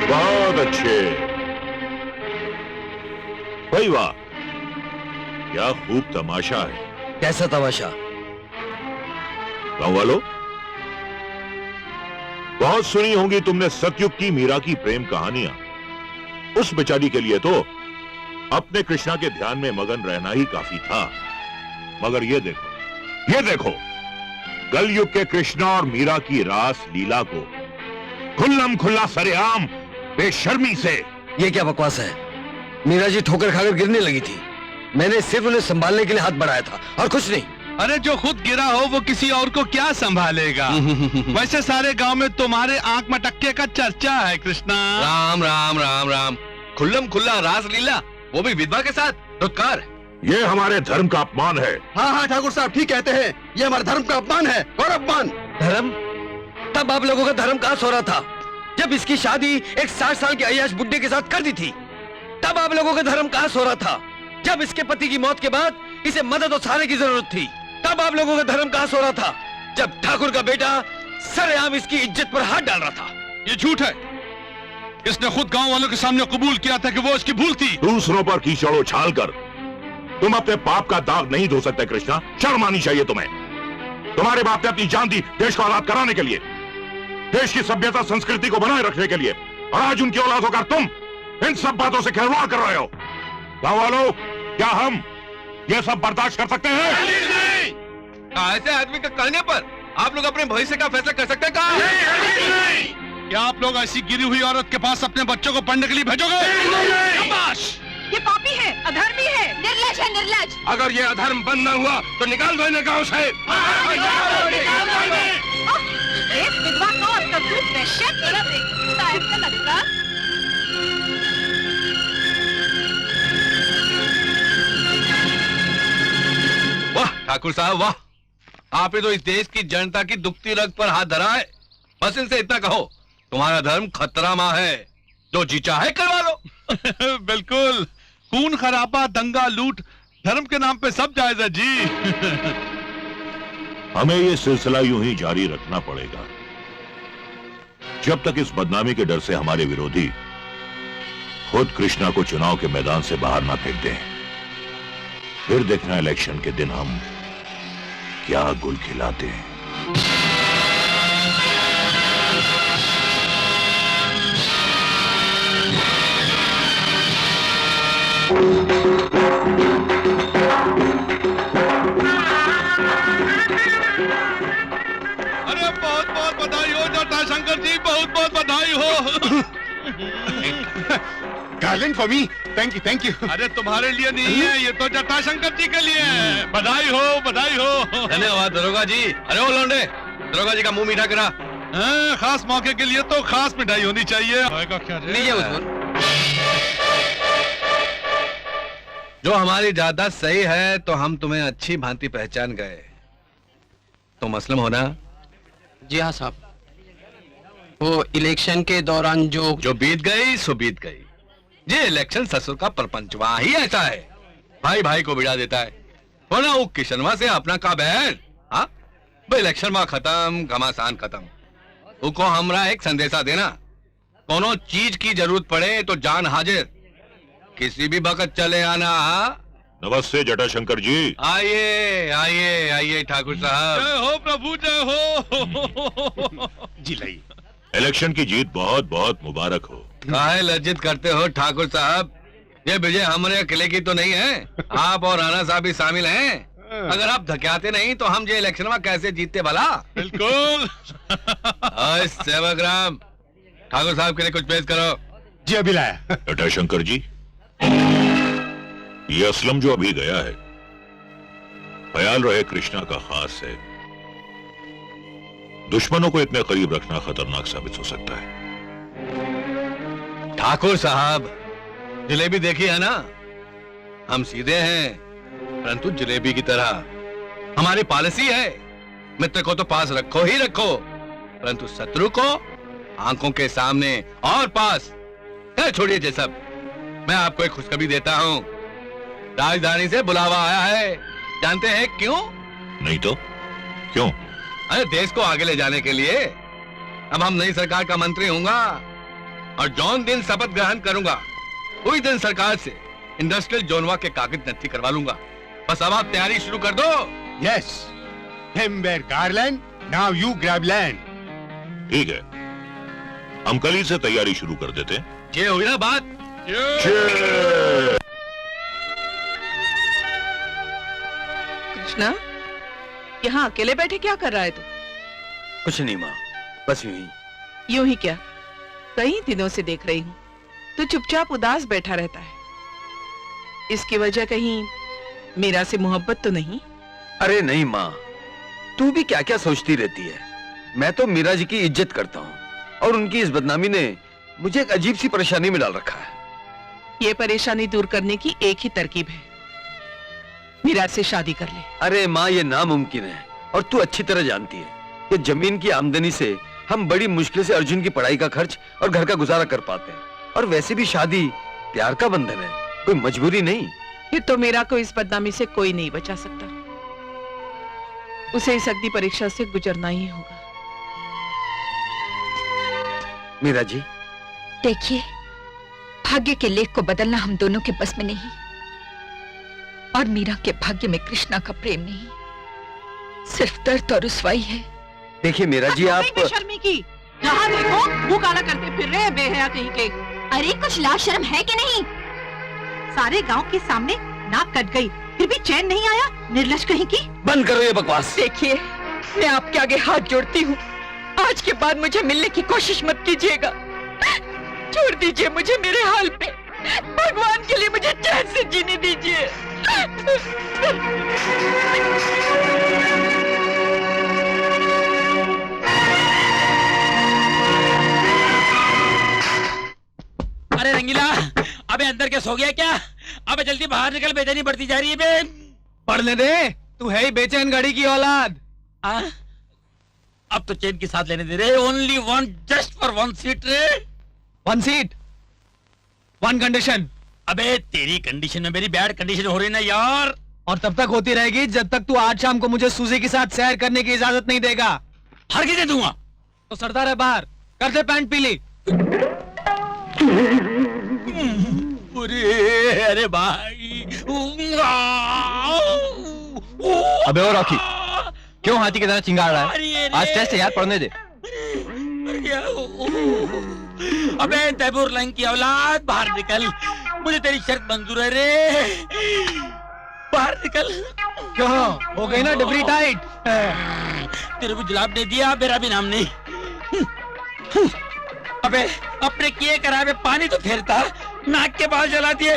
बहुत अच्छे भाई, वाह क्या खूब तमाशा है। कैसा तमाशा? गांव वालों, बहुत सुनी होंगी तुमने सतयुग की मीरा की प्रेम कहानियां। उस बेचारी के लिए तो अपने कृष्णा के ध्यान में मगन रहना ही काफी था। मगर ये देखो कलयुग के कृष्णा और मीरा की रास लीला को खुल्लम खुल्ला सरेआम बेशर्मी से। ये क्या बकवास है? मीरा जी ठोकर खाकर गिरने लगी थी, मैंने सिर्फ उन्हें संभालने के लिए हाथ बढ़ाया था और कुछ नहीं। अरे जो खुद गिरा हो वो किसी और को क्या संभालेगा? वैसे सारे गांव में तुम्हारे आंख मटक्के का चर्चा है कृष्णा। राम राम राम राम, खुल्लम खुल्ला रास लीला, वो भी विधवा के साथ। धुतकार, ये हमारे धर्म का अपमान है। हाँ हाँ ठाकुर साहब ठीक कहते हैं, ये हमारे धर्म का अपमान है और अपमान। धर्म? तब आप लोगों का धर्म कहाँ सो रहा था? जब इसकी शादी एक 60 साल के अय्याश बुड्ढे के साथ कर दी थी, तब आप लोगों का धर्म कहाँ सो रहा था? जब इसके पति की मौत के बाद इसे मदद और सहारे की जरूरत थी, तब आप लोगों का धर्म कहाँ सो रहा था? जब ठाकुर का बेटा सरेआम इसकी इज्जत पर हाथ डाल रहा था। ये झूठ है। इसने खुद गांव वालों के सामने कबूल किया था कि वो इसकी भूल थी। दूसरों पर कीचड़ उछाल कर तुम अपने पाप का दाग नहीं धो सकते कृष्णा। शर्म आनी चाहिए तुम्हें। तुम्हारे बाप ने अपनी जान दी देश को आजाद कराने के लिए, देश की सभ्यता संस्कृति को बनाए रखने के लिए, और आज उनकी औलाद होकर तुम इन सब बातों से खिलवाड़ कर रहे हो। गांव वालों, क्या हम ये सब बर्दाश्त कर सकते हैं? ऐसे आदमी के कहने पर आप लोग अपने भविष्य का फैसला कर सकते हैं? क्या आप लोग ऐसी गिरी हुई औरत के पास अपने बच्चों को पढ़ने के लिए भेजोगे? ये पापी है, अधर्मी है, निर्लज है, निर्लज। अगर ये अधर्म बंद न हुआ तो निकाल दो इन्हें गांव से। एक विधवा को और करतूत में शेर तरह देखता है क्या लगता? वाह ठाकुर साहब वाह, आपने तो इस देश की जनता की दुखती रग पर हाथ धरा है। बस इनसे इतना कहो, तुम्हारा धर्म खतरा में है, जो जी चाहे करवा लो। बिल्कुल, खून खराबा, दंगा, लूट, धर्म के नाम पे सब जायज है जी। हमें ये सिलसिला यूं ही जारी रखना पड़ेगा जब तक इस बदनामी के डर से हमारे विरोधी खुद कृष्णा को चुनाव के मैदान से बाहर ना फेंक दें। फिर देखना इलेक्शन के दिन हम क्या गुल खिलाते हैं। अरे बहुत बहुत बधाई हो जटाशंकर जी, बहुत बहुत बधाई हो। Darling for me, thank you thank you. अरे तुम्हारे लिए नहीं है, ये तो जटाशंकर जी के लिए है। बधाई हो, बधाई हो। धन्यवाद दरोगा जी। अरे ओ लौंडे, दरोगा जी का मुंह मीठा करा। खास मौके के लिए तो खास मिठाई होनी चाहिए। लीजिए उस्मान। जो हमारी जायदाद सही है तो हम तुम्हें अच्छी भांति पहचान गए। तुम असलम हो ना? जी हाँ साहब, वो इलेक्शन के दौरान जो बीत गई सो बीत गई। ये इलेक्शन ससुर का परपंच वहां ही ऐसा है, भाई भाई को बिड़ा देता है। होना वो किशनवा से अपना का बैर, हाँ भाई इलेक्शन वहां खत्म, घमासान खत्म। उनको हमरा एक संदेशा देना, कोनो चीज की जरूरत पड़े तो जान हाजिर, किसी भी वक्त चले आना। नमस्ते जटाशंकर जी। आइए आइए आइए ठाकुर साहब। जय हो प्रभु, जय हो। जी लाइए। इलेक्शन की जीत बहुत बहुत मुबारक हो। काहे लज्जित करते हो ठाकुर साहब, ये विजय हमारे किले की तो नहीं है, आप और राणा साहब भी शामिल हैं। अगर आप धक्याते नहीं तो हम ये इलेक्शन में कैसे जीतते भला? बिल्कुल। सेवक राम, ठाकुर साहब के लिए कुछ पेश करो। जी अभी लाया। जटाशंकर जी, ये असलम जो अभी गया है, ख्याल रहे कृष्णा का खास है। दुश्मनों को इतने करीब रखना खतरनाक साबित हो सकता है। ठाकुर साहब, जलेबी देखी है ना, हम सीधे हैं परंतु जलेबी की तरह। हमारी पॉलिसी है, मित्र को तो पास रखो ही रखो, परंतु शत्रु को आंखों के सामने और पास। छोड़िए ये सब, मैं आपको एक खुशखबरी देता हूं। राजधानी से बुलावा आया है, जानते हैं क्यों? नहीं तो क्यों? अरे देश को आगे ले जाने के लिए अब हम नई सरकार का मंत्री होऊंगा और जौन दिन शपथ ग्रहण करूंगा उसी दिन सरकार से इंडस्ट्रियल जोनवा के कागज नत्थी करवा लूंगा। बस अब आप तैयारी शुरू कर दो। Yes. Him were Garland. Now you grab land. ठीक है, हम कल ही से तैयारी शुरू कर देते हैं। ये हुई ना बात। कृष्णा, यहाँ अकेले बैठे क्या कर रहा है तू? कुछ नहीं माँ, बस यूं ही। यूं ही क्या, कई दिनों से देख रही हूँ तू चुपचाप उदास बैठा रहता है। इसकी वजह कहीं मीरा से मोहब्बत तो नहीं? अरे नहीं माँ, तू भी क्या क्या सोचती रहती है। मैं तो मीरा जी की इज्जत करता हूँ और उनकी इस बदनामी ने मुझे एक अजीब सी परेशानी में डाल रखा है। ये परेशानी दूर करने की एक ही तरकीब है, मीरा से शादी कर ले। अरे माँ, ये नामुमकिन है और तू अच्छी तरह जानती है कि जमीन की आमदनी से हम बड़ी मुश्किल से अर्जुन की पढ़ाई का खर्च और घर का गुजारा कर पाते हैं। और वैसे भी शादी प्यार का बंधन है, कोई मजबूरी नहीं। फिर तो मीरा को इस बदनामी से कोई नहीं बचा सकता, उसे इस अग्नि परीक्षा से गुजरना ही होगा। मीरा जी, देखिए, भाग्य के लेख को बदलना हम दोनों के बस में नहीं, और मीरा के भाग्य में कृष्णा का प्रेम नहीं, सिर्फ दर्द और रुसवाई है। देखिए मीरा जी, आप बेशर्मी की, जहाँ देखो मुंह काला करते फिर रहे हैं बेहया कहीं के। अरे कुछ लाज शर्म है कि नहीं? सारे गांव के सामने नाक कट गई, फिर भी चैन नहीं आया, निर्लज कहीं की। बंद करो ये बकवास। देखिए, मैं आपके आगे हाथ जोड़ती हूँ, आज के बाद मुझे मिलने की कोशिश मत कीजिएगा। छोड़ दीजिए मुझे मेरे हाल पे, भगवान के लिए मुझे चैन से जीने दीजिए। अरे रंगीला, अबे अंदर क्या सो गया क्या? अबे जल्दी बाहर निकल, बेचैनी बढ़ती जा रही है बे। पढ़ने दे, तू है ही बेचैन गाड़ी की औलाद। अब तो चैन की साथ लेने दे रे। Only one, just for one seat रे। One seat, one condition. अबे तेरी कंडीशन में मेरी बैड कंडीशन हो रही ना यार। और तब तक होती रहेगी जब तक तू आज शाम को मुझे सूजी के साथ सैर करने की इजाजत नहीं देगा। हर किसे दूंगा तो सरदार है बाहर, कर दे पैंट पीली। अरे भाई। अबे और रॉकी, क्यों हाथी की तरह चिंगाड़ रहा है? आज टेस्ट है यार, पढ़ने दे। अबे तैमूर लंग की औलाद, बाहर निकल, मुझे तेरी शर्त मंजूर है रे। बाहर निकल। क्यों, हो गई ना डिबरी टाइट? तेरे को जवाब नहीं दिया, मेरा भी नाम नहीं। अबे अपने किए कराए में पानी तो फेरता, नाक के बाल जला दिए।